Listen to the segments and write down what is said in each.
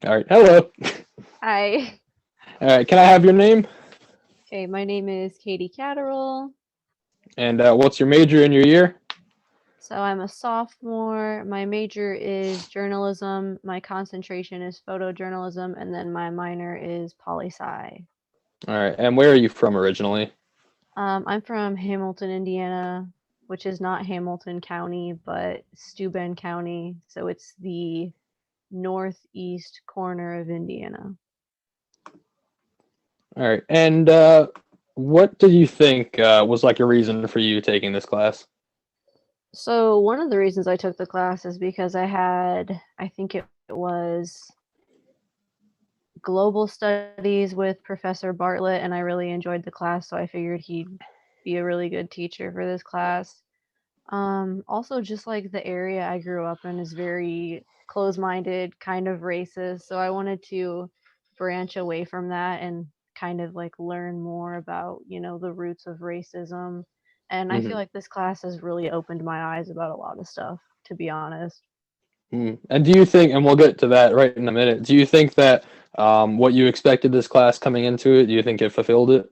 All right. Hello. Hi. All right. Can I have your name? Okay, my name is Katie Catterall. And what's your major and your year? So I'm a sophomore. My major is journalism. My concentration is photojournalism, and then my minor is poli sci. All right. And where are you from originally? I'm from Hamilton, Indiana, which is not Hamilton County, but Steuben County. So it's the northeast corner of Indiana. All right. And what did you think was like a reason for you taking this class? So one of the reasons I took the class is because I think it was global studies with Professor Bartlett, and I really enjoyed the class, so I figured he'd be a really good teacher for this class. Also, just like the area I grew up in is very close minded, kind of racist, so I wanted to branch away from that and kind of like learn more about, the roots of racism. And I feel Hmm. like this class has really opened my eyes about a lot of stuff, to be honest. And do you think, and we'll get to that right in a minute, do you think that what you expected this class coming into it, do you think it fulfilled it?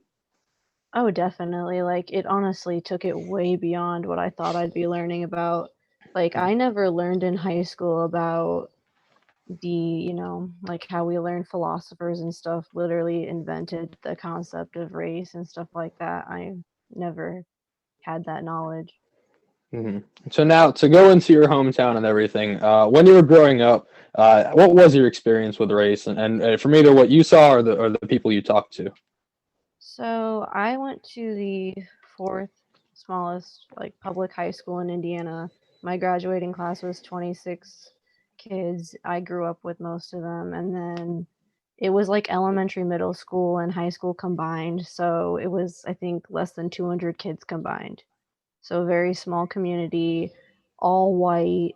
Oh, definitely. Like, it honestly took it way beyond what I thought I'd be learning about. Like, I never learned in high school about like how we learn philosophers and stuff literally invented the concept of race and stuff like that. I never had that knowledge. Hmm. So now to go into your hometown and everything, when you were growing up, what was your experience with race, and from either what you saw or the people you talked to? So I went to the fourth smallest like public high school in Indiana. My graduating class was 26 kids. I grew up with most of them, and then it was like elementary, middle school, and high school combined. So it was, I think, less than 200 kids combined. So a very small community, all white.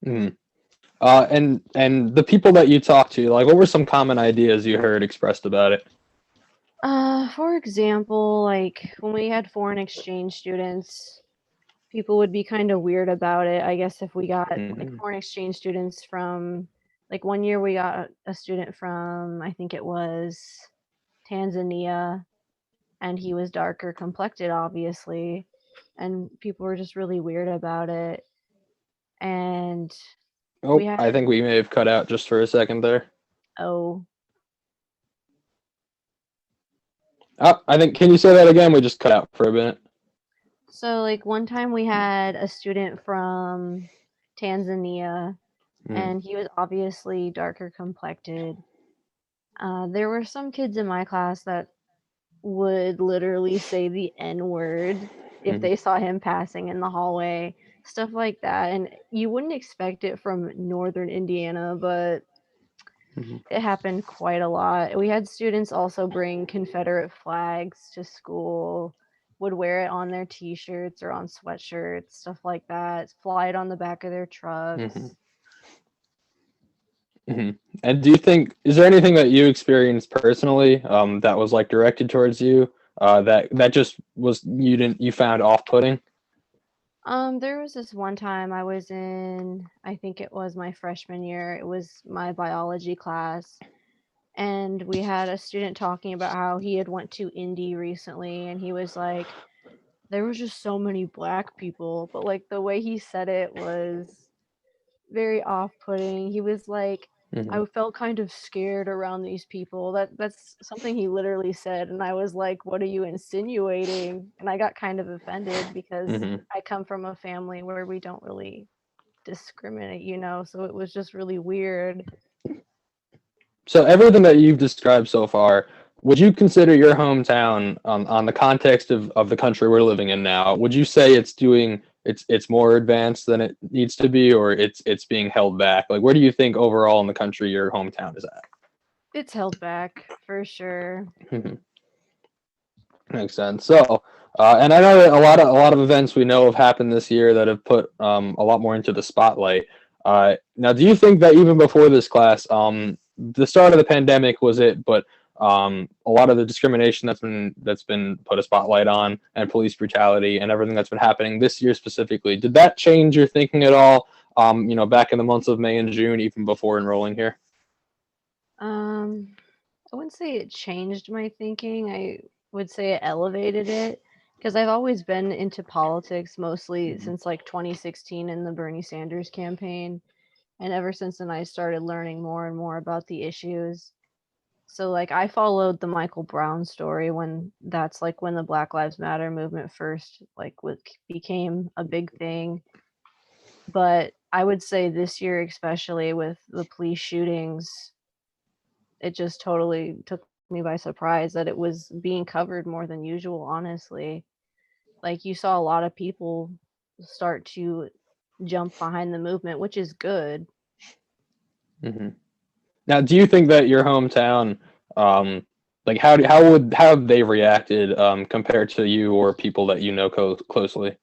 Mhm. And the people that you talked to, like, what were some common ideas you heard expressed about it? For example, like when we had foreign exchange students, people would be kind of weird about it. I guess if we got like Hmm. foreign exchange students from, like one year we got a student from, I think it was Tanzania, and he was darker complected, obviously, and people were just really weird about it. And we Oh, had, I think we may have cut out just for a second there. oh, I think, can you say that again? We just cut out for a minute. so like one time we had a student from Tanzania, Mm. and he was obviously darker complected. There were some kids in my class that would literally say the N word if Mhm. they saw him passing in the hallway, stuff like that. And you wouldn't expect it from northern Indiana, but Mhm. it happened quite a lot. We had students also bring Confederate flags to school, would wear it on their t-shirts or on sweatshirts, stuff like that, fly it on the back of their Mhm. trucks. Mhm. And do you think, is there anything that you experienced personally that was like directed towards you that just was you found off-putting? There was this one time I was in, I think it was my freshman year. It was my biology class, and we had a student talking about how he had went to Indy recently, and he was like, there was just so many black people, but like the way he said it was very off-putting. He was like, Hmm. I felt kind of scared around these people. That's something he literally said, and I was like, what are you insinuating? And I got kind of offended because Hmm. I come from a family where we don't really discriminate, so it was just really weird. So everything that you've described so far, would you consider your hometown on the context of the country we're living in now? Would you say it's more advanced than it needs to be, or it's being held back? Like, where do you think overall in the country your hometown is It's held back for sure. at? Makes sense. So, and I know that a lot of events we know have happened this year that have put a lot more into the spotlight. Now, do you think that even before this class, the start of the pandemic was it, but a lot of the discrimination that's been put a spotlight on, and police brutality, and everything that's been happening this year specifically, did that change your thinking at all? back in the months of May and June, even before enrolling here? I wouldn't say it changed my thinking. I would say it elevated it because I've always been into politics mostly since like 2016 in the Bernie Sanders campaign. And ever since then, I started learning more and more about the issues. So, like, I followed the Michael Brown story when that's like when the Black Lives Matter movement first, like, became a big thing. But I would say this year, especially with the police shootings, it just totally took me by surprise that it was being covered more than usual, honestly. Like, you saw a lot of people start to jump behind the movement, which is good. Hmm. Now, do you think that your hometown, like how have they reacted compared to you or people that you know closely?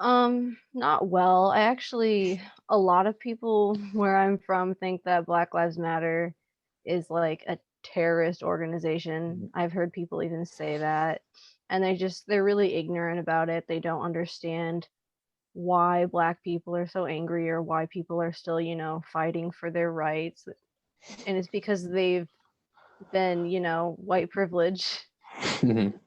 Not well. I actually a lot of people where I'm from think that Black Lives Matter is like a terrorist organization. I've heard people even say that. And they're really ignorant about it. They don't understand why black people are so angry or why people are still, fighting for their rights. And it's because they've been, white privilege. Mhm.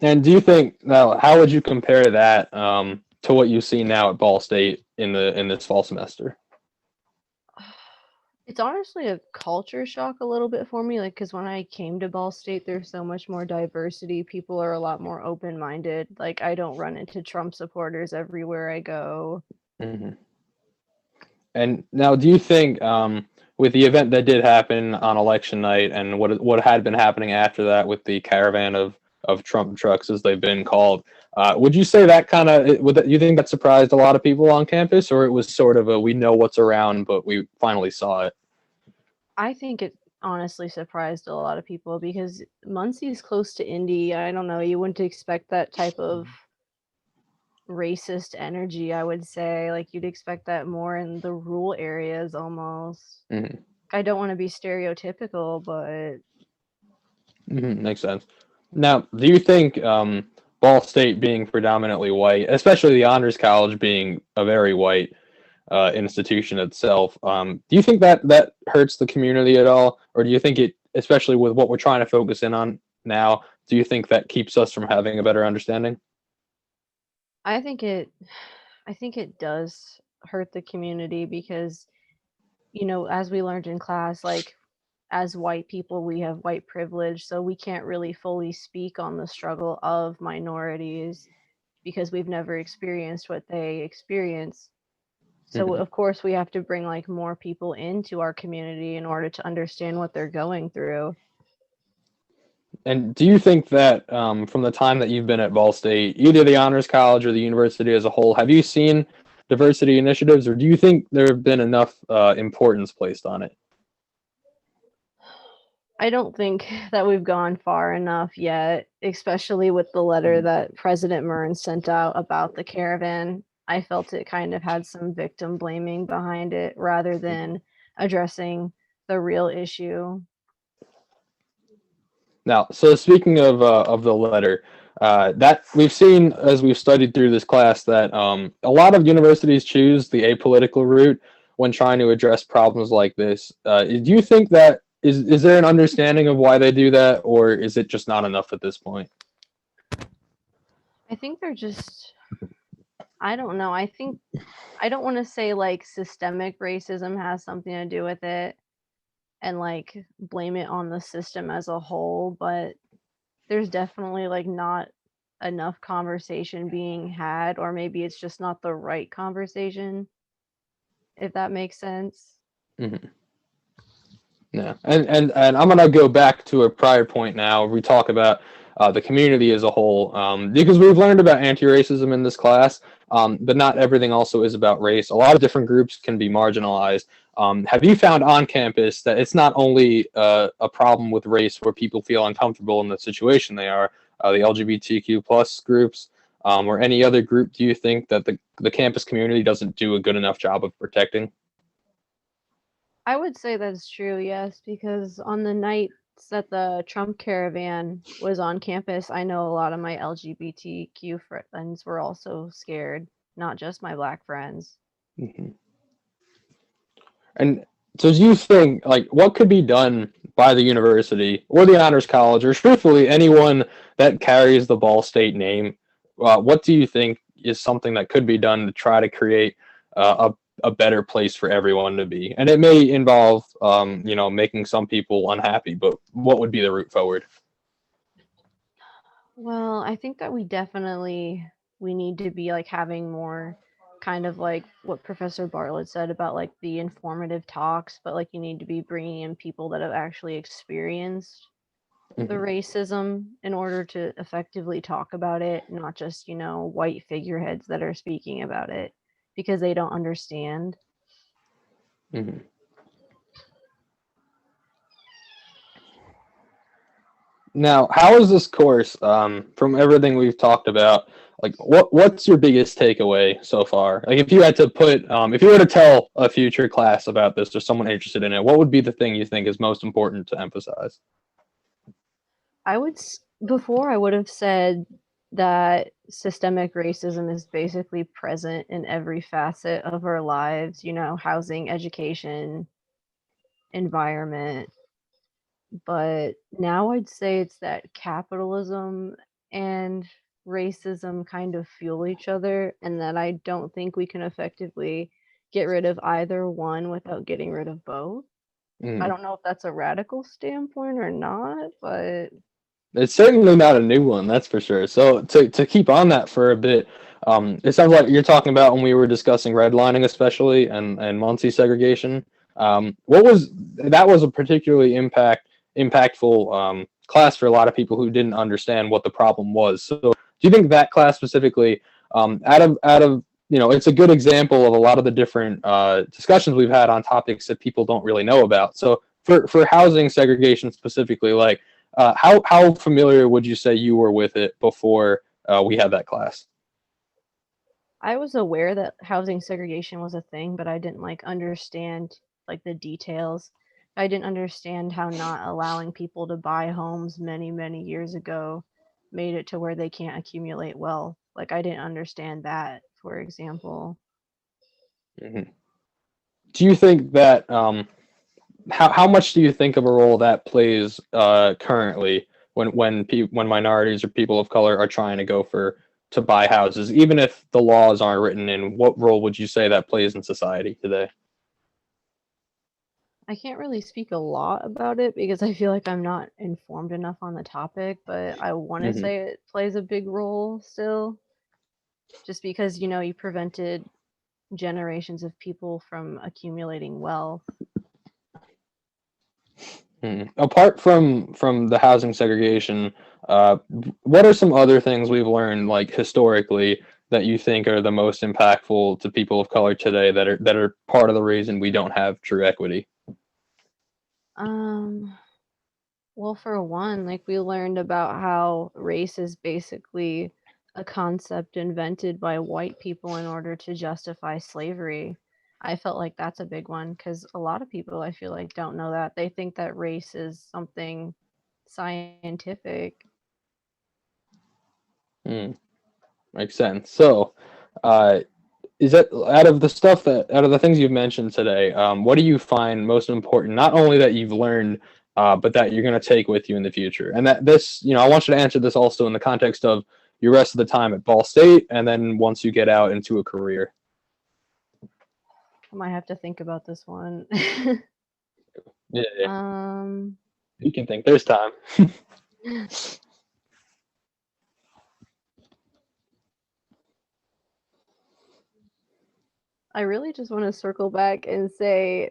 And do you think now how would you compare that to what you see now at Ball State in this fall semester? It's honestly a culture shock a little bit for me, like, because when I came to Ball State, there's so much more diversity. People are a lot more open-minded. Like, I don't run into Trump supporters everywhere I go. Hmm. And now, do you think with the event that did happen on election night and what had been happening after that with the caravan of Trump trucks, as they've been called, would you say that kind of you think that surprised a lot of people on campus, or it was sort of a we know what's around, but we finally saw it? I think it honestly surprised a lot of people because Muncie's close to Indy. I don't know, you wouldn't expect that type of racist energy, I would say. Like, you'd expect that more in the rural areas almost. Hmm. I don't want to be stereotypical, but Hmm. Makes sense. Now, do you think Ball State being predominantly white, especially the Honors College being a very white institution itself, do you think that that hurts the community at all, or do you think it, especially with what we're trying to focus in on now, do you think that keeps us from having a better understanding? I think it I think it does hurt the community because, as we learned in class, like, as white people, we have white privilege, so we can't really fully speak on the struggle of minorities because we've never experienced what they experience. So Hmm. of course we have to bring like more people into our community in order to understand what they're going through. And do you think that from the time that you've been at Ball State, either the Honors College or the university as a whole, have you seen diversity initiatives, or do you think there have been enough importance placed on it? I don't think that we've gone far enough yet, especially with the letter that President Murn sent out about the caravan. I felt it kind of had some victim blaming behind it rather than addressing the real issue. Now, so speaking of the letter, that we've seen as we've studied through this class that a lot of universities choose the apolitical route when trying to address problems like this. Do you think that is there an understanding of why they do that, or is it just not enough at this point? I think they're just I don't know. I think I don't want to say like systemic racism has something to do with it and like blame it on the system as a whole, but there's definitely like not enough conversation being had, or maybe it's just not the right conversation, if that makes sense. Hmm. Yeah, and I'm gonna go back to a prior point now. We talk about the community as a whole, because we've learned about anti-racism in this class, but not everything also is about race. A lot of different groups can be marginalized. Have you found on campus that it's not only a problem with race where people feel uncomfortable in the situation they are, the LGBTQ plus groups, or any other group? Do you think that the campus community doesn't do a good enough job of protecting? I would say that's true, yes, because on the nights that the Trump caravan was on campus, I know a lot of my LGBTQ friends were also scared, not just my black friends. Mhm. And so do you think, like, what could be done by the university or the honors college, or truthfully anyone that carries the Ball State name? What do you think is something that could be done to try to create a better place for everyone to be? And it may involve, making some people unhappy, but what would be the route forward? Well, I think that we need to be like having more kind of like what Professor Bartlett said about like the informative talks, but like you need to be bringing in people that have actually experienced the Mhm. racism in order to effectively talk about it, not just, white figureheads that are speaking about it because they don't understand. Mhm. Now, how is this course, from everything we've talked about, like what's your biggest takeaway so far? Like if you had to if you were to tell a future class about this or someone interested in it, what would be the thing you think is most important to emphasize? Before I would have said that systemic racism is basically present in every facet of our lives, housing, education, environment. But now I'd say it's that capitalism and racism kind of fuel each other, and that I don't think we can effectively get rid of either one without getting rid of both. I Mm. don't know if that's a radical standpoint or not, but It's certainly not a new one, that's for sure. So to keep on that for a bit, it sounds like you're talking about when we were discussing redlining, especially and Muncie segregation. What was that was a particularly impactful class for a lot of people who didn't understand what the problem was. So do you think that class specifically, out of it's a good example of a lot of the different discussions we've had on topics that people don't really know about. So for housing segregation specifically, like how familiar would you say you were with it before we had that class? I was aware that housing segregation was a thing, but I didn't like understand like the details. I didn't understand how not allowing people to buy homes many, many years ago made it to where they can't accumulate wealth. Like I didn't understand that, for example. Mhm. Do you think that how much do you think of a role that plays currently when minorities or people of color are trying to go for to buy houses, even if the laws aren't written in? What role would you say that plays in society today? I can't really speak a lot about it because I feel like I'm not informed enough on the topic, but I want to Hmm. say it plays a big role still, just because, you prevented generations of people from accumulating wealth. Apart from the housing segregation, uh, what are some other things we've learned, like historically, that you think are the most impactful to people of color today that are part of the reason we don't have true equity? Um, well, for one, like we learned about how race is basically a concept invented by white people in order to justify slavery. I felt like that's a big one because a lot of people I feel like don't know that. They think that race is something scientific. Hmm, makes sense. So, uh, is that out of the things you've mentioned today, what do you find most important? Not only that you've learned, but that you're going to take with you in the future, and that this, I want you to answer this also in the context of your rest of the time at Ball State, and then once you get out into a career. I might have to think about this one. Yeah, yeah. um, You can think. There's time. I really just want to circle back and say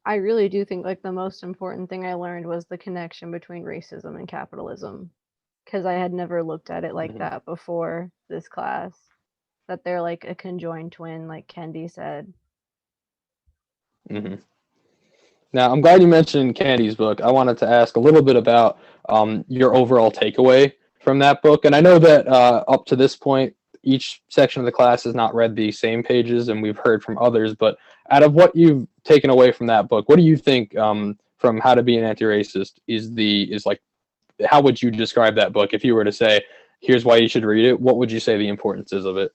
I really do think like the most important thing I learned was the connection between racism and capitalism because I had never looked at it like Hmm. that before this class. That they're like a conjoined twin, like Kendi said. Hmm. Now, I'm glad you mentioned Candy's book. I wanted to ask a little bit about your overall takeaway from that book. And I know that up to this point, each section of the class has not read the same pages, and we've heard from others. But out of what you've taken away from that book, what do you think from How to Be an Anti-Racist is like? How would you describe that book if you were to say, "Here's why you should read it"? What would you say the importance is of it?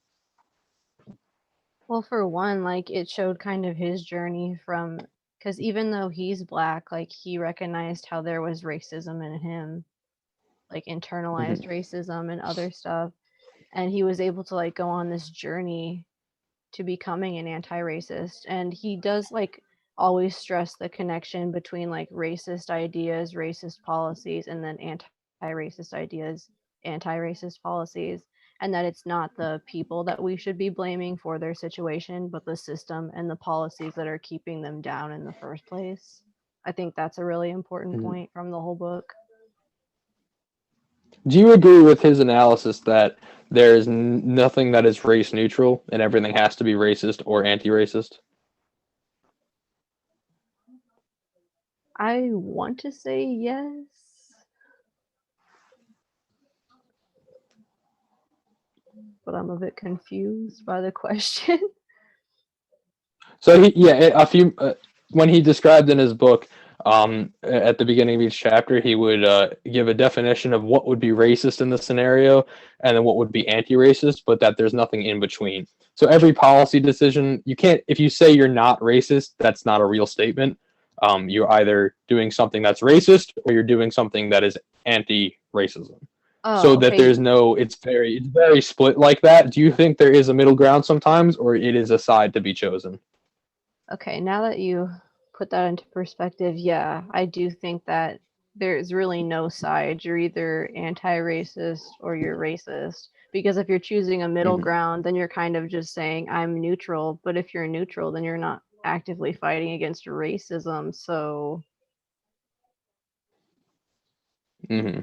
Well, for one, like it showed kind of his journey from, because even though he's black, like he recognized how there was racism in him, like Mhm. internalized racism and other stuff, and he was able to like go on this journey to becoming an anti-racist. And he does like always stress the connection between like racist ideas, racist policies, and then anti-racist ideas, anti-racist policies, and that it's not the people that we should be blaming for their situation, but the system and the policies that are keeping them down in the first place. I think that's a really important Mhm. point from the whole book. Do you agree with his analysis that there is nothing that is race neutral and everything has to be racist or anti-racist? I want to say yes, but I'm a bit confused by the question. So yeah, a few when he described in his book, at the beginning of each chapter, he would give a definition of what would be racist in the scenario, and then what would be anti-racist, but that there's nothing in between. So every policy decision, you can't, if you say you're not racist, that's not a real statement. You're either doing something that's racist or you're doing something that is anti-racism. So Oh, that okay. there's no, it's very split like that. Do you think there is a middle ground sometimes, or it is a side to be chosen? Okay, now that you put that into perspective, yeah, I do think that there's really no side. You're either anti-racist or you're racist. Because if you're choosing a middle Mhm. ground, then you're kind of just saying I'm neutral. But if you're neutral, then you're not actively fighting against racism. So, hmm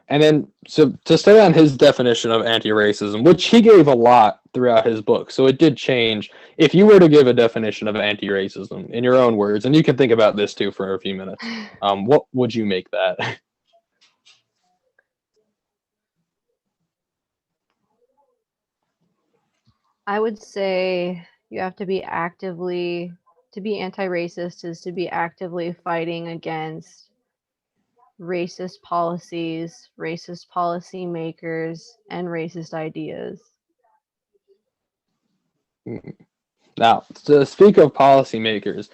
And then, so to stay on his definition of anti-racism, which he gave a lot throughout his book, so it did change. If you were to give a definition of anti-racism in your own words, and you can think about this too for a few minutes, what would you make that? I would say you have to be actively, to be anti-racist is to be actively fighting against racist policies, racist policymakers, and racist ideas. Now, to speak of policymakers,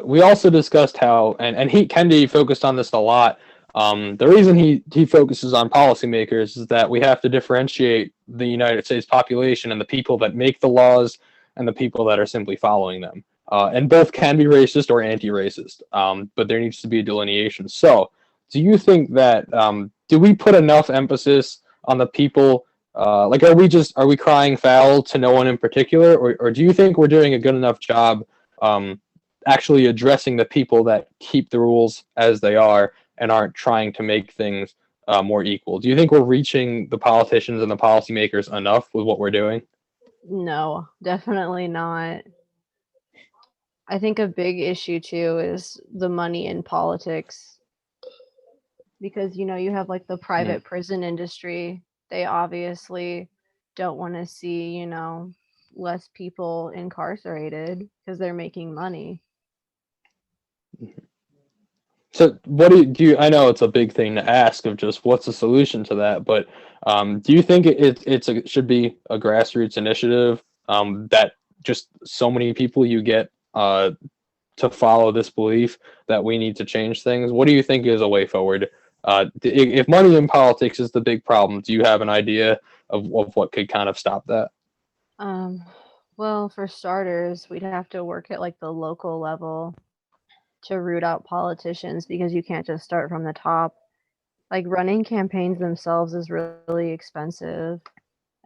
we also discussed how, and he Kendi focused on this a lot. The reason he focuses on policymakers is that we have to differentiate the United States population and the people that make the laws and the people that are simply following them. And both can be racist or anti-racist, but there needs to be a delineation. So, do you think that do we put enough emphasis on the people like, are we crying foul to no one in particular, or do you think we're doing a good enough job um, actually addressing the people that keep the rules as they are and aren't trying to make things more equal? Do you think we're reaching the politicians and the policymakers enough with what we're doing? No, definitely not. I think a big issue too is the money in politics because you have like the Mm-hmm. private prison industry. They obviously don't want to see, less people incarcerated because they're making money. So, what do you? I know it's a big thing to ask of just what's the solution to that, but do you think it should be a grassroots initiative that just so many people you get to follow this belief that we need to change things? What do you think is a way forward? If money in politics is the big problem, do you have an idea of what could kind of stop that? Um, well, for starters, we'd have to work at like the local level to root out politicians because you can't just start from the top. Like running campaigns themselves is really expensive,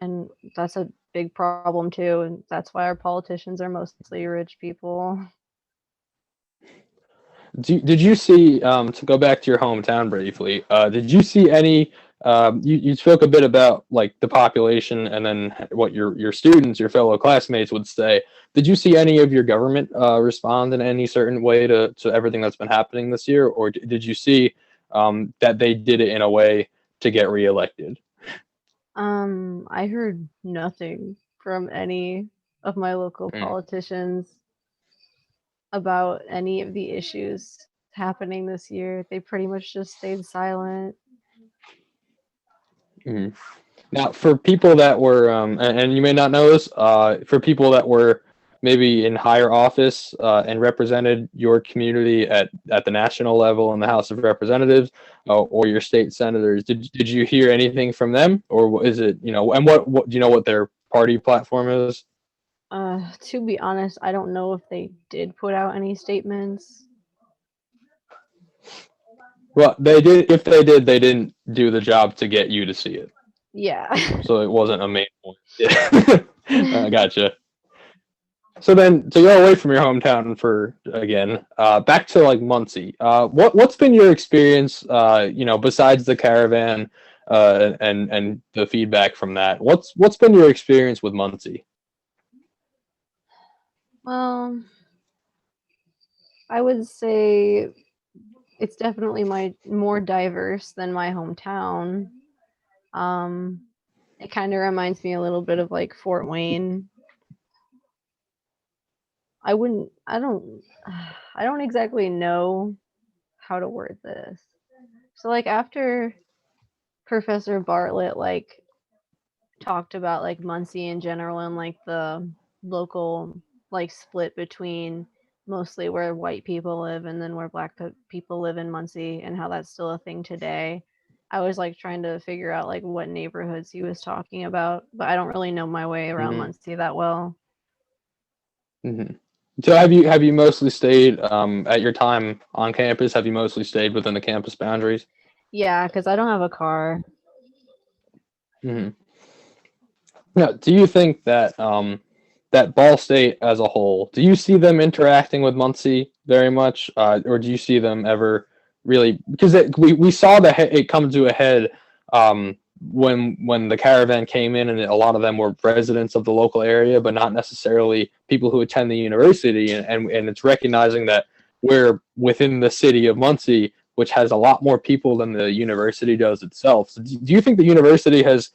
and that's a big problem too, and that's why our politicians are mostly rich people. Did you see, to go back to your hometown briefly, did you see any, you spoke a bit about like the population and then what your students, your fellow classmates would say. Did you see any of your government respond in any certain way to everything that's been happening this year, or did you see that they did it in a way to get reelected? I heard nothing from any of my local Mm. politicians about any of the issues happening this year. They pretty much just stayed silent. Mhm. Now, for people that were, and you may not know this, for people that were maybe in higher office and represented your community at the national level in the House of Representatives or your state senators, did you hear anything from them, or is it, and what do you know what their party platform is? To be honest, I don't know if they did put out any statements. Well, they did. If they did, they didn't do the job to get you to see it, Yeah. so it wasn't a main point. Yeah, gotcha. So then, to go away from your hometown for again, back to like Muncie. What's been your experience? Besides the caravan, and the feedback from that. What's been your experience with Muncie? Well, I would say it's definitely more diverse than my hometown. Um, it kind of reminds me a little bit of like Fort Wayne. I wouldn't. I don't. I don't exactly know how to word this. So like after Professor Bartlett like talked about like Muncie in general and like the local like split between mostly where white people live and then where black people live in Muncie and how that's still a thing today. I was like trying to figure out like what neighborhoods he was talking about, but I don't really know my way around Hmm. Muncie that well. Hmm. So have you mostly stayed at your time on campus? Have you mostly stayed within the campus boundaries? Yeah, because I don't have a car. Hmm. Now, do you think that that Ball State as a whole, do you see them interacting with Muncie very much, or do you see them ever really? Because we saw it come to a head when the caravan came in, and a lot of them were residents of the local area, but not necessarily people who attend the university, and it's recognizing that we're within the city of Muncie, which has a lot more people than the university does itself. So do you think the university has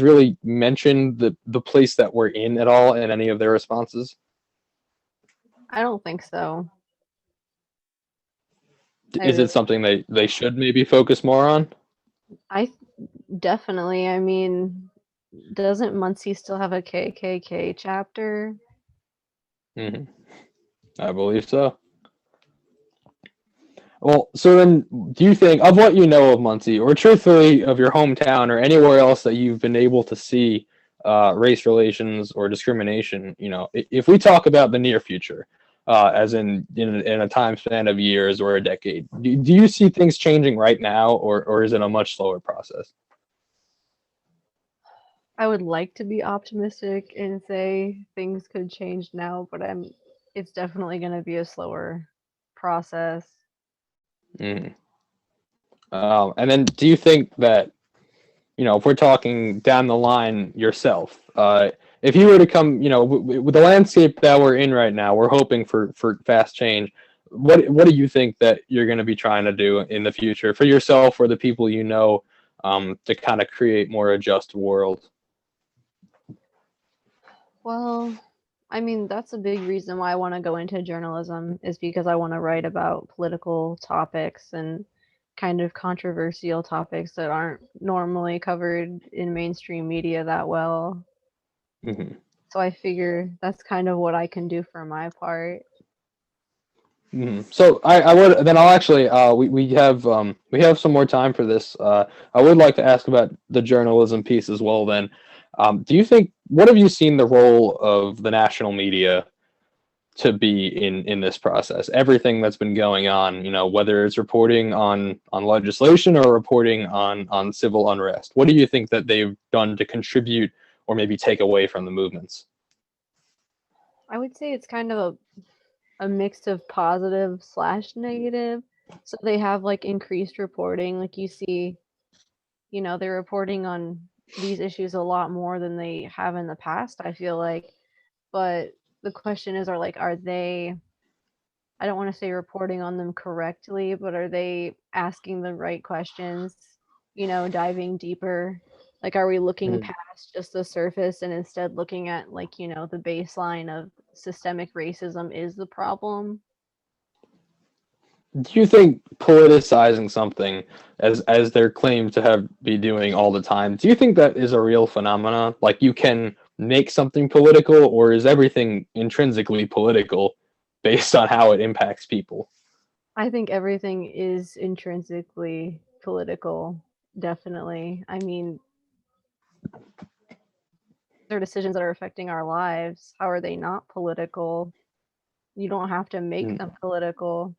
really mentioned the place that we're in at all in any of their responses? I don't think so. I Is it really, something they should maybe focus more on? I definitely. I mean, doesn't Muncie still have a KKK chapter? Hmm. I believe so. Well, so then, do you think, of what you know of Muncie, or truthfully of your hometown, or anywhere else that you've been able to see race relations or discrimination? If we talk about the near future, as in a time span of years or a decade, do you see things changing right now, or is it a much slower process? I would like to be optimistic and say things could change now, but it's definitely going to be a slower process. Mm. And then, do you think that if we're talking down the line yourself, if you were to come, with the landscape that we're in right now, we're hoping for fast change. What do you think that you're going to be trying to do in the future for yourself or the people to kind of create more a just world? Well, I mean, that's a big reason why I want to go into journalism is because I want to write about political topics and kind of controversial topics that aren't normally covered in mainstream media that well. Hmm. So I figure that's kind of what I can do for my part. Hmm. So I would then I'll actually we have some more time for this. I would like to ask about the journalism piece as well. Then, do you think what have you seen the role of the national media to be in this process? Everything that's been going on, whether it's reporting on legislation or reporting on civil unrest. What do you think that they've done to contribute or maybe take away from the movements? I would say it's kind of a mix of positive slash negative. So they have like increased reporting. Like you see, they're reporting on these issues a lot more than they have in the past, I feel like. But the question is, are they, I don't want to say reporting on them correctly, but are they asking the right questions, diving deeper? Like, are we looking Mhm. past just the surface and instead looking at, like, the baseline of systemic racism is the problem? do you think politicizing something as they're claimed to be doing all the time, do you think that is a real phenomena? Like you can make something political, or is everything intrinsically political based on how it impacts people? I think everything is intrinsically political, definitely. I mean, they're decisions that are affecting our lives. How are they not political? You don't have to make Mm. them political.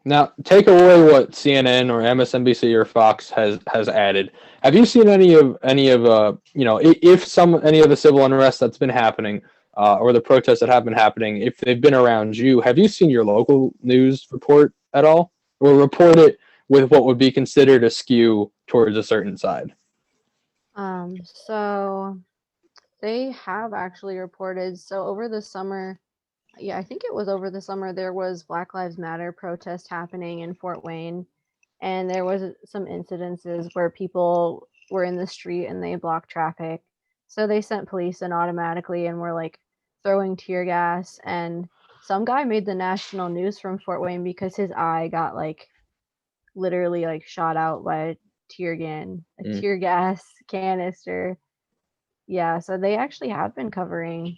Now, take away what CNN or MSNBC or Fox has added. Have you seen any of if any of the civil unrest that's been happening, or the protests that have been happening, if they've been around you? Have you seen your local news report at all, or report it with what would be considered a skew towards a certain side? So they have actually reported. So over the summer, yeah, I think it was over the summer, there was Black Lives Matter protest happening in Fort Wayne, and there was some incidences where people were in the street and they blocked traffic. So they sent police in automatically and were like throwing tear gas, and some guy made the national news from Fort Wayne because his eye got like literally like shot out by a Mm. tear gas canister. Yeah, so they actually have been covering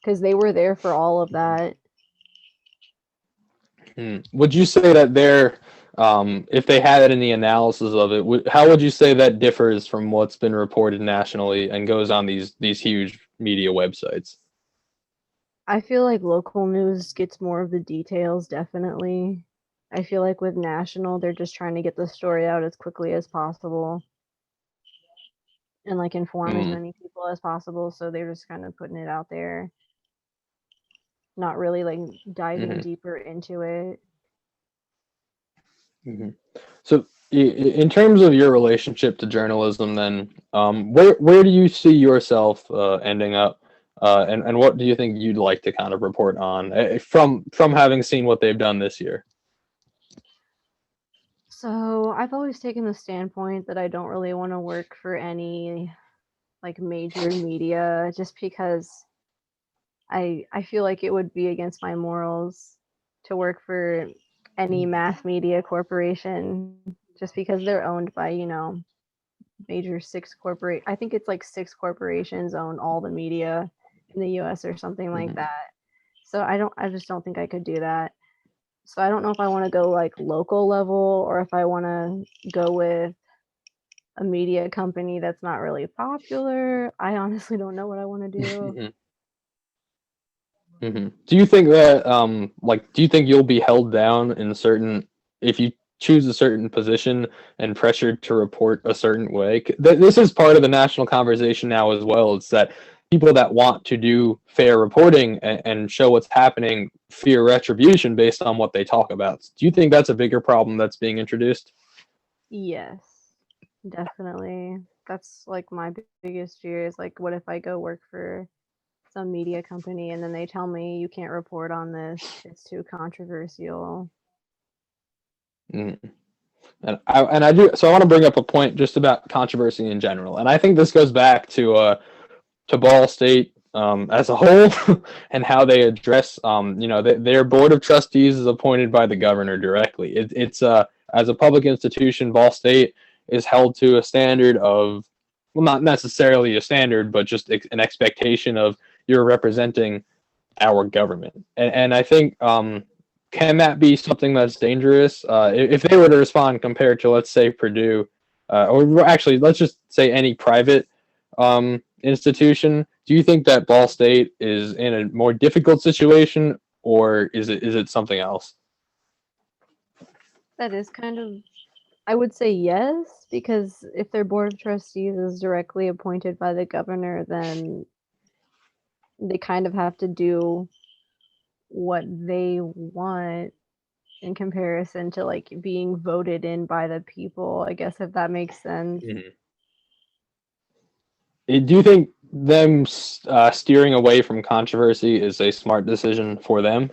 because they were there for all of that. Would you say that if they had it in the analysis of it, how would you say that differs from what's been reported nationally and goes on these huge media websites? I feel like local news gets more of the details, definitely. I feel like with national, they're just trying to get the story out as quickly as possible and like inform as Mm, many people as possible. So they're just kind of putting it out there, not really like diving hmm deeper into it. hmm So, in terms of your relationship to journalism, then, where do you see yourself ending up, and what do you think you'd like to kind of report on from having seen what they've done this year? So I've always taken the standpoint that I don't really want to work for any like major media just because I feel like it would be against my morals to work for any mass media corporation just because they're owned by, major six corporate I think it's like six corporations own all the media in the US or something like Hmm that. So I just don't think I could do that. So I don't know if I want to go like local level or if I want to go with a media company that's not really popular. I honestly don't know what I want to do. Do you think that do you think you'll be held down in certain if you choose a certain position and pressured to report a certain way? This is part of the national conversation now as well. It's that people that want to do fair reporting and show what's happening fear retribution based on what they talk about. Do you think that's a bigger problem that's being introduced? Yes, definitely. That's like my biggest fear is like, what if I go work for some media company and then they tell me you can't report on this, it's too controversial. Mm. And I do so I want to bring up a point just about controversy in general, and I think this goes back to Ball State as a whole and how they address, their board of trustees is appointed by the governor directly. It's as a public institution, Ball State is held to a standard of, well, not necessarily a standard, but just an expectation of you're representing our government. And I think, can that be something that's dangerous? If they were to respond compared to, let's say, Purdue, or actually, let's just say any private institution, do you think that Ball State is in a more difficult situation, or is it something else? That is kind of, I would say yes, because if their board of trustees is directly appointed by the governor, then they kind of have to do what they want in comparison to like being voted in by the people, I guess, if that makes sense. Mhm. Do you think them steering away from controversy is a smart decision for them?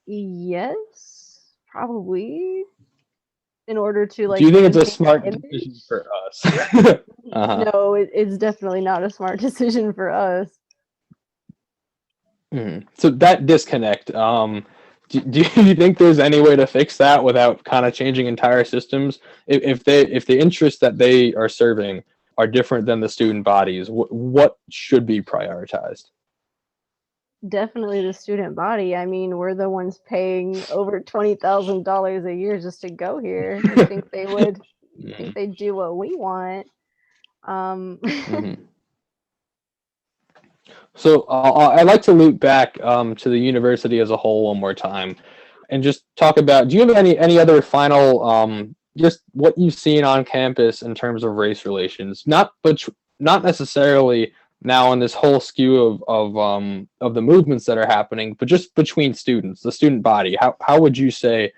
Yes, probably. In order to Do like you think it's a maintain their smart decision image. for us? Uh-huh. No, it's definitely not a smart decision for us. So that disconnect, do you think there's any way to fix that without kind of changing entire systems? If the interests that they are serving are different than the student bodies, what should be prioritized? Definitely the student body. I mean, we're the ones paying over $20,000 a year just to go here. You think they would? You think they'd do what we want? Mm-hmm. So I'd like to loop back to the university as a whole one more time, and just talk about. Do you have any other final just what you've seen on campus in terms of race relations? Not necessarily now in this whole skew of the movements that are happening, but just between students, the student body. How would you say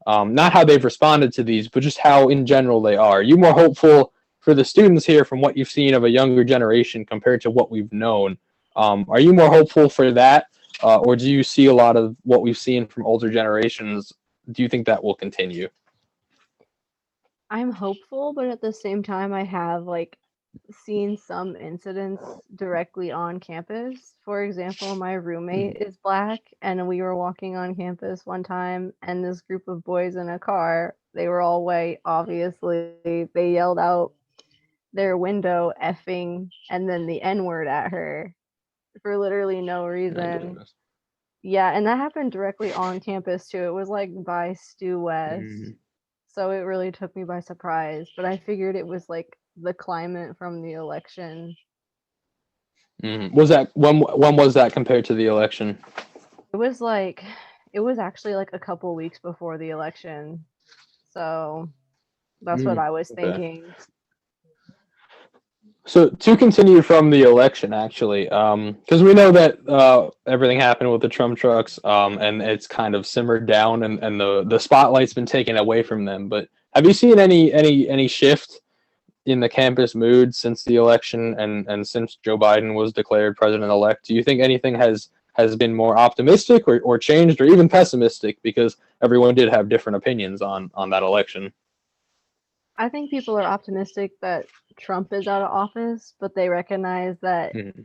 not how they've responded to these, but just how in general they are? Are you more hopeful for the students here from what you've seen of a younger generation compared to what we've known? Are you more hopeful for that, or do you see a lot of what we've seen from older generations? Do you think that will continue? I'm hopeful, but at the same time, I have like seen some incidents directly on campus. For example, my roommate is black, and we were walking on campus one time, and this group of boys in a car, they were all white, obviously. They yelled out their window effing and then the N word at her for literally no My reason. goodness. Yeah, and that happened directly on campus too. It was like by Stu West. Mm. So it really took me by surprise, but I figured it was like the climate from the election. Was that when was that compared to the election? It was like it was actually like a couple weeks before the election. So that's what I was Okay. thinking. So to continue from the election, actually, because we know that everything happened with the Trump trucks, and it's kind of simmered down, and the spotlight's been taken away from them. But have you seen any shift in the campus mood since the election and since Joe Biden was declared president elect? Do you think anything has been more optimistic or changed or even pessimistic because everyone did have different opinions on that election? I think people are optimistic that Trump is out of office, but they recognize that Mhm.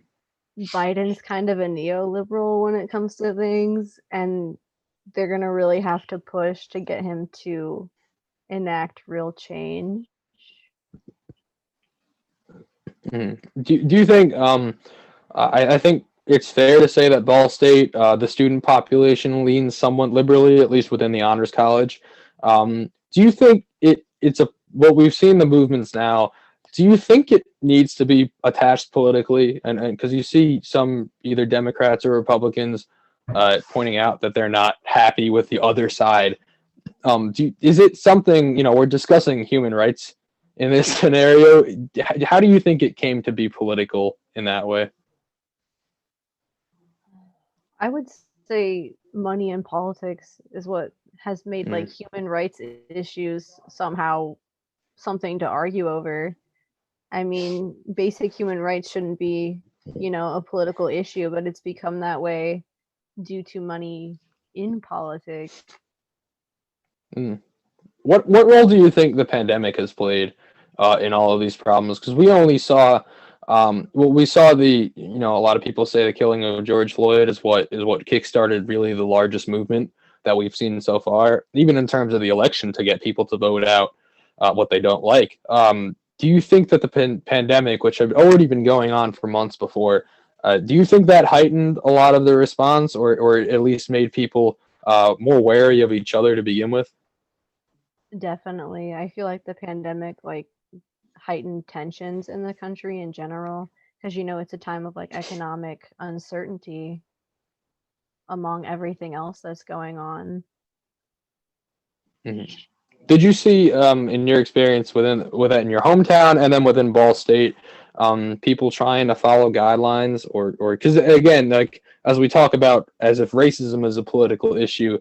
Biden's kind of a neoliberal when it comes to things, and they're going to really have to push to get him to enact real change. Do you think I think it's fair to say that Ball State, the student population leans somewhat liberally, at least within the honors college. Do you think it's a what we've seen the movements now? Do you think it needs to be attached politically? And because you see some either Democrats or Republicans pointing out that they're not happy with the other side. Is it something we're discussing human rights in this scenario? How do you think it came to be political in that way? I would say money and politics is what has made like Mm, human rights issues somehow something to argue over. I mean, basic human rights shouldn't be, a political issue, but it's become that way due to money in politics. mm. What role do you think the pandemic has played in all of these problems? Because we only saw, well, we saw a lot of people say the killing of George Floyd is what kickstarted really the largest movement that we've seen so far, even in terms of the election to get people to vote out what they don't like. Do you think that the pandemic, which had already been going on for months before, do you think that heightened a lot of the response, or at least made people more wary of each other to begin with? Definitely. I feel like the pandemic like heightened tensions in the country in general because it's a time of like economic uncertainty among everything else that's going on. Mhm. Did you see, in your experience within your hometown and then within Ball State, people trying to follow guidelines or because again, like as we talk about, as if racism is a political issue,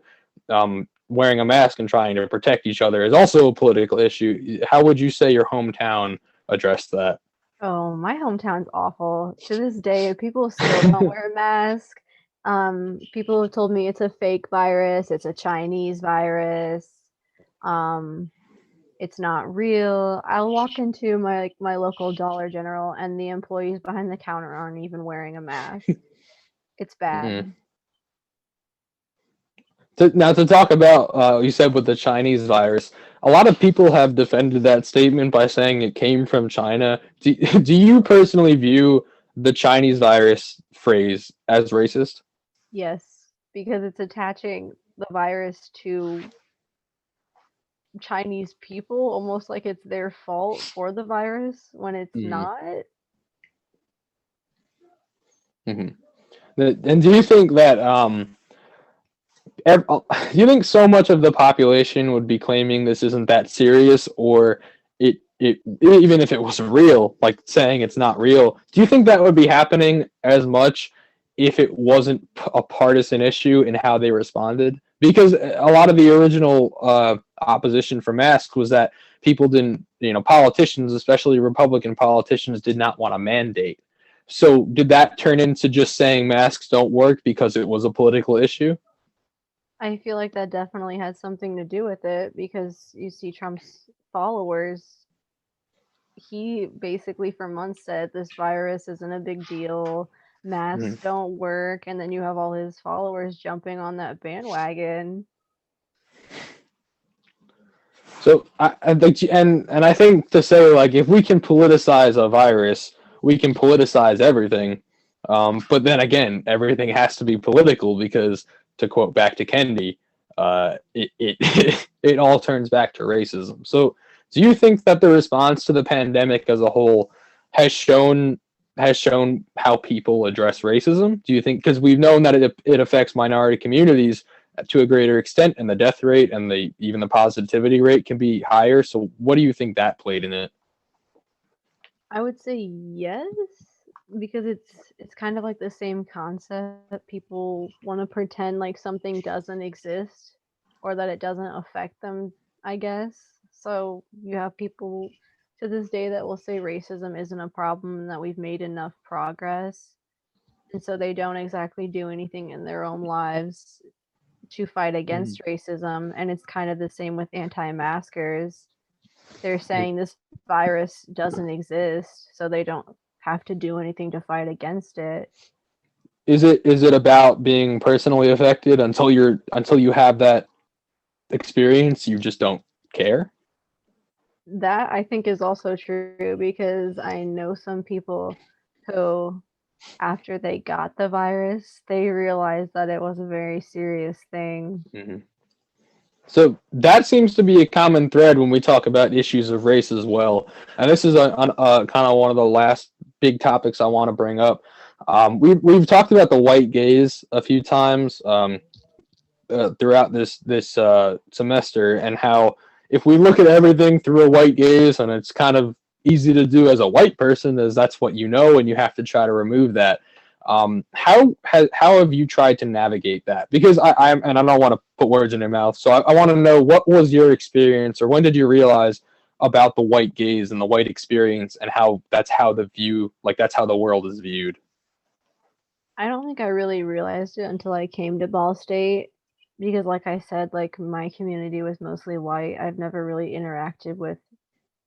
wearing a mask and trying to protect each other is also a political issue. How would you say your hometown addressed that? Oh, my hometown's awful. To this day, people still don't wear a mask. People have told me it's a fake virus, it's a Chinese virus. Um, it's not real. I'll walk into my local Dollar General and the employees behind the counter aren't even wearing a mask. It's Mm. bad. Now to talk about, you said with the Chinese virus, a lot of people have defended that statement by saying it came from China. Do you personally view the Chinese virus phrase as racist? Yes, because it's attaching the virus to Chinese people almost like it's their fault for the virus when it's Mm. not. Hmm. And do you think that do you think so much of the population would be claiming this isn't that serious, or it even if it was real, like saying it's not real, do you think that would be happening as much if it wasn't a partisan issue in how they responded? Because a lot of the original opposition for masks was that people didn't, politicians, especially Republican politicians, did not want a mandate. So did that turn into just saying masks don't work because it was a political issue? I feel like that definitely has something to do with it because you see Trump's followers, he basically for months said this virus isn't a big deal, masks don't work, and then you have all his followers jumping on that bandwagon. So I think, and I think to say, like, if we can politicize a virus, we can politicize everything. But then again, everything has to be political because, to quote back to Kennedy, it it all turns back to racism. So, do you think that the response to the pandemic as a whole has shown how people address racism? Do you think, because we've known that it affects minority communities to a greater extent, and the death rate and even the positivity rate can be higher. So what do you think that played in it? I would say yes, because it's kind of like the same concept. People want to pretend like something doesn't exist or that it doesn't affect them, I guess. So you have people to this day that will say racism isn't a problem and that we've made enough progress. And so they don't exactly do anything in their own lives to fight against racism. And it's kind of the same with anti-maskers. They're saying this virus doesn't exist, so they don't have to do anything to fight against it. Is it about being personally affected until you have that experience, you just don't care? That I think is also true because I know some people who, after they got the virus, they realized that it was a very serious thing. Mm-hmm. So that seems to be a common thread when we talk about issues of race as well. And this is a kind of one of the last big topics I want to bring up. We've talked about the white gaze a few times throughout this semester, and how if we look at everything through a white gaze, and it's kind of easy to do as a white person, as that's what you know, and you have to try to remove that. How have you tried to navigate that? Because I don't want to put words in your mouth, so I want to know, what was your experience, or when did you realize about the white gaze and the white experience, and how that's how that's how the world is viewed? I don't think I really realized it until I came to Ball State because like I said, like my community was mostly white. I've never really interacted with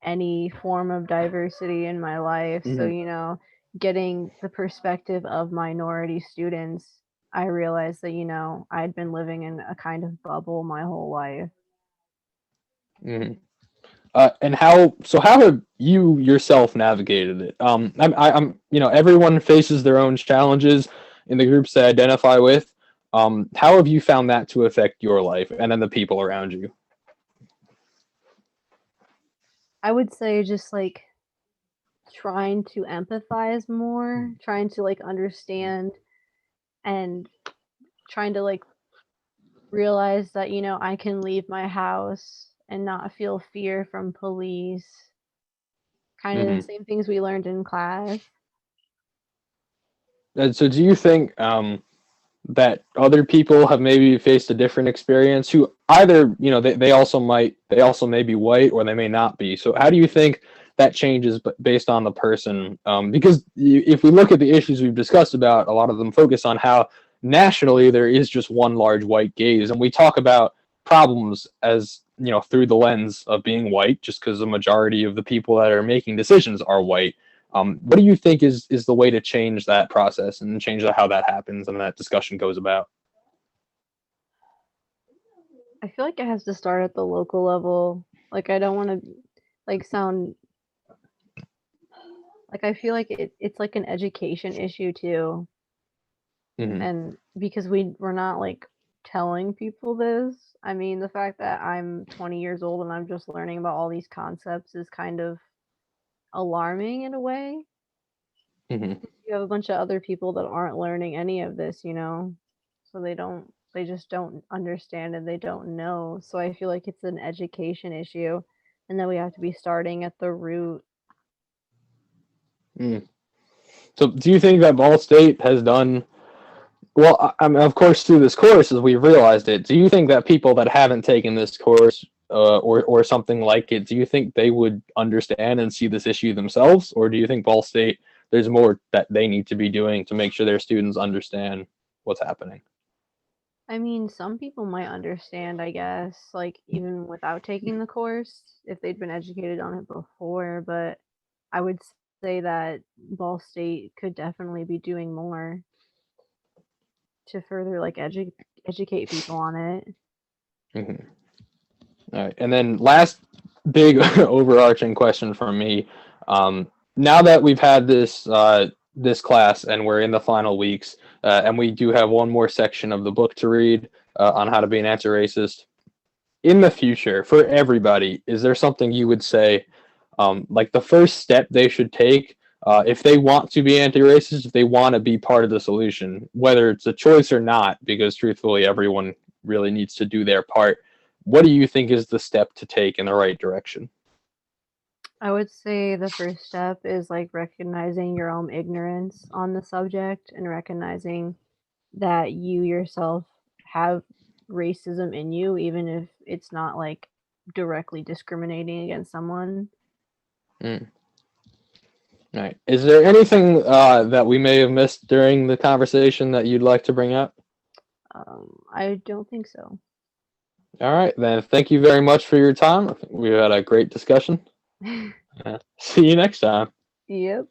any form of diversity in my life. So, Mm-hmm. getting the perspective of minority students, I realized that, I'd been living in a kind of bubble my whole life. Mm-hmm. And how have you yourself navigated it? I'm everyone faces their own challenges in the groups they identify with. How have you found that to affect your life and then the people around you? I would say just like trying to empathize more, trying to like understand and trying to like realize that, I can leave my house and not feel fear from police. Kind of the Mm-hmm. same things we learned in class. And so, do you think that other people have maybe faced a different experience, who either they also may be white, or they may not be? So how do you think that changes based on the person? Because if we look at the issues we've discussed, about a lot of them focus on how nationally there is just one large white gaze, and we talk about problems as through the lens of being white, just because the majority of the people that are making decisions are white. What do you think is the way to change that process and change how that happens and that discussion goes about? I feel like it has to start at the local level. Like I don't want to like sound like I feel like it's like an education issue too. Mm-hmm. And because we're not like telling people this. I mean, the fact that I'm 20 years old and I'm just learning about all these concepts is kind of alarming in a way. Mm-hmm. You have a bunch of other people that aren't learning any of this, so they just don't understand and they don't know. So I feel like it's an education issue and then we have to be starting at the root. Mm. So do you think that Ball State has done well? I mean, of course, through this course, as we've realized it, do you think that people that haven't taken this course or something like it, do you think they would understand and see this issue themselves, or do you think Ball State there's more that they need to be doing to make sure their students understand what's happening? I mean, some people might understand, I guess, like even without taking the course, if they'd been educated on it before, but I would say that Ball State could definitely be doing more to further like educate people on it. Mm-hmm. All right, and then last big overarching question from me. Now that we've had this class and we're in the final weeks, and we do have one more section of the book to read on how to be an anti-racist. In the future, for everybody, is there something you would say, like the first step they should take if they want to be anti-racist, if they want to be part of the solution, whether it's a choice or not? Because truthfully, everyone really needs to do their part. What do you think is the step to take in the right direction? I would say the first step is like recognizing your own ignorance on the subject and recognizing that you yourself have racism in you, even if it's not like directly discriminating against someone. Mm. All right. Is there anything that we may have missed during the conversation that you'd like to bring up? I don't think so. All right, then. Thank you very much for your time. I think we had a great discussion. See you next time. Yep.